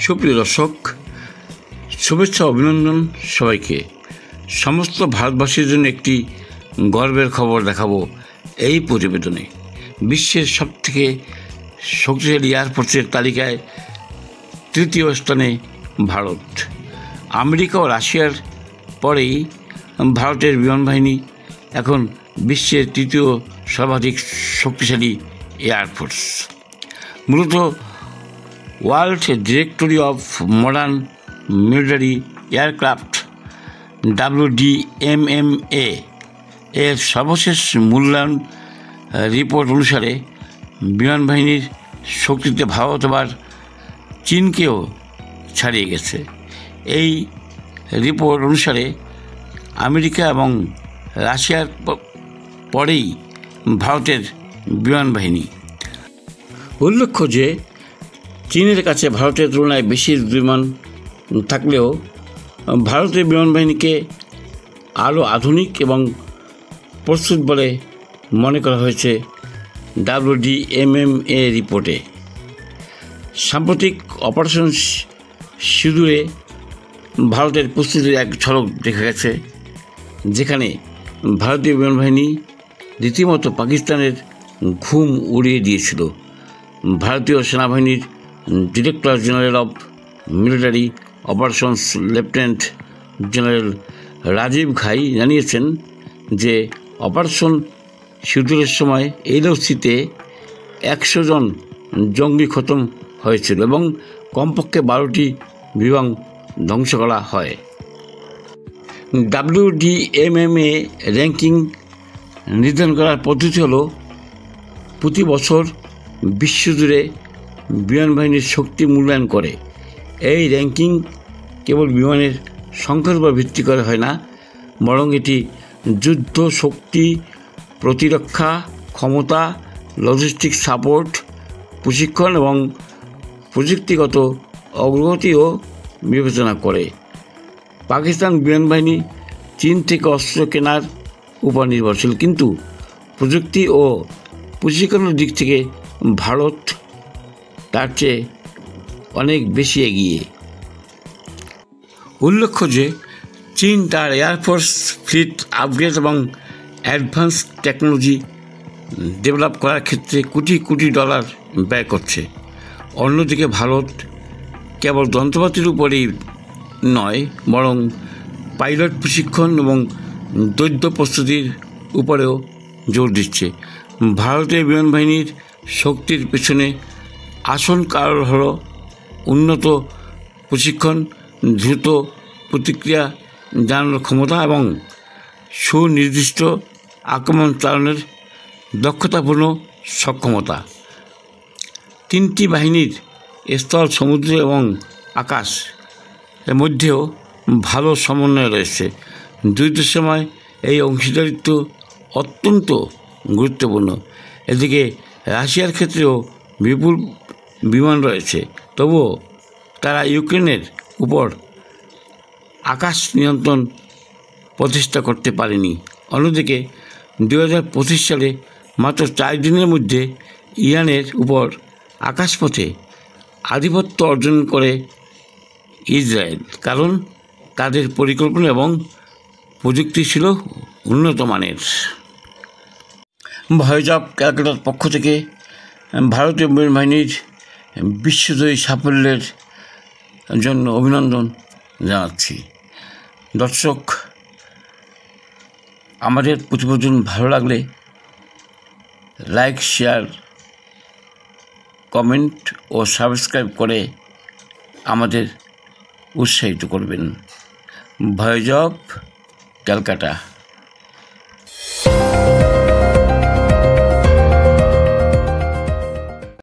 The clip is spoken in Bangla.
সুপ্রিয় দর্শক, শুভেচ্ছা অভিনন্দন সবাইকে। সমস্ত ভারতবাসীর জন্য একটি গর্বের খবর দেখাবো এই প্রতিবেদনে। বিশ্বের সবথেকে শক্তিশালী এয়ারফোর্সের তালিকায় তৃতীয় স্থানে ভারত। আমেরিকা ও রাশিয়ার পরেই ভারতের বিমান বাহিনী এখন বিশ্বের তৃতীয় সর্বাধিক শক্তিশালী এয়ারফোর্স। মূলত world directory of modern military aircraft WDMMA এর সর্বশেষ মূল্যায়ন রিপোর্ট অনুসারে বিমান বাহিনীর শক্তিতে ভারত আবার চীনকেও ছাড়িয়ে গেছে। এই রিপোর্ট অনুসারে আমেরিকা এবং রাশিয়ার পরেই ভারতের বিমান বাহিনী। উল্লেখ্য যে চীনের কাছে ভারতের তুলনায় বেশি বিমান থাকলেও ভারতের বিমান বাহিনীকে আরও আধুনিক এবং প্রস্তুত বলে মনে করা হয়েছে WDMMA রিপোর্টে। সাম্প্রতিক অপারেশন সিঁদুরে ভারতের প্রস্তুতির এক ঝলক দেখা গেছে, যেখানে ভারতীয় বিমান বাহিনী রীতিমতো পাকিস্তানের ঘুম উড়িয়ে দিয়েছিল। ভারতীয় সেনাবাহিনীর director general of military operations lieutenant general Rajiv Ghai জানিয়েছেন যে অপারেশন সিঁদুরের সময় LOCতে 100 জন জঙ্গি খতম হয়েছিল এবং কমপক্ষে 12টি বিমান ধ্বংস করা হয়। WDMMA র্যাঙ্কিং নির্ধারণ করার পদ্ধতি হলো প্রতি বছর বিশ্বজুড়ে বিমান বাহিনীর শক্তি মূল্যায়ন করে। এই র্যাঙ্কিং কেবল বিমানের সংখ্যার উপর ভিত্তি করে হয় না, বরং এটি যুদ্ধ শক্তি, প্রতিরক্ষা ক্ষমতা, লজিস্টিক সাপোর্ট, প্রশিক্ষণ এবং প্রযুক্তিগত অগ্রগতিও বিবেচনা করে। পাকিস্তান বিমান বাহিনী চীন থেকে অস্ত্র কেনার উপর নির্ভরশীল, কিন্তু প্রযুক্তি ও প্রশিক্ষণের দিক থেকে ভারত তার চেয়ে অনেক বেশি এগিয়ে। উল্লেখ্য যে চীন তার এয়ারফোর্স ফ্লিট আপগ্রেড এবং অ্যাডভান্স টেকনোলজি ডেভেলপ করার ক্ষেত্রে কোটি কোটি ডলার ব্যয় করছে। অন্যদিকে ভারত কেবল যন্ত্রপাতির উপরেই নয়, বরং পাইলট প্রশিক্ষণ এবং দৈত্য প্রস্তুতির উপরেও জোর দিচ্ছে। ভারতের বিমান বাহিনীর শক্তির পেছনে আসল কারণ হল উন্নত প্রশিক্ষণ, দ্রুত প্রতিক্রিয়া জানানোর ক্ষমতা এবং সুনির্দিষ্ট আক্রমণ চালানোর দক্ষতাপূর্ণ সক্ষমতা। তিনটি বাহিনীর স্থল, সমুদ্র এবং আকাশ এর মধ্যেও ভালো সমন্বয় রয়েছে। যুদ্ধের সময় এই অংশীদারিত্ব অত্যন্ত গুরুত্বপূর্ণ। এদিকে রাশিয়ার ক্ষেত্রেও বিপুল বিমান রয়েছে, তবুও তারা ইউক্রেনের উপর আকাশ নিয়ন্ত্রণ প্রতিষ্ঠা করতে পারেনি। অন্যদিকে 2025 সালে মাত্র 4 দিনের মধ্যে ইরানের উপর আকাশপথে আধিপত্য অর্জন করে ইসরায়েল, কারণ তাদের পরিকল্পনা এবং প্রযুক্তি ছিল উন্নত মানের। ভয়েস অফ ক্যালকাটার পক্ষ থেকে ভারতীয় বিমান বাহিনীর বিশ্বজয়ী সাফল্যের জন্য অভিনন্দন জানাচ্ছি। দর্শক, আমাদের প্রতিবেদন ভালো লাগলে লাইক, শেয়ার, কমেন্ট ও সাবস্ক্রাইব করে আমাদের উৎসাহিত করবেন। Voice of Calcutta.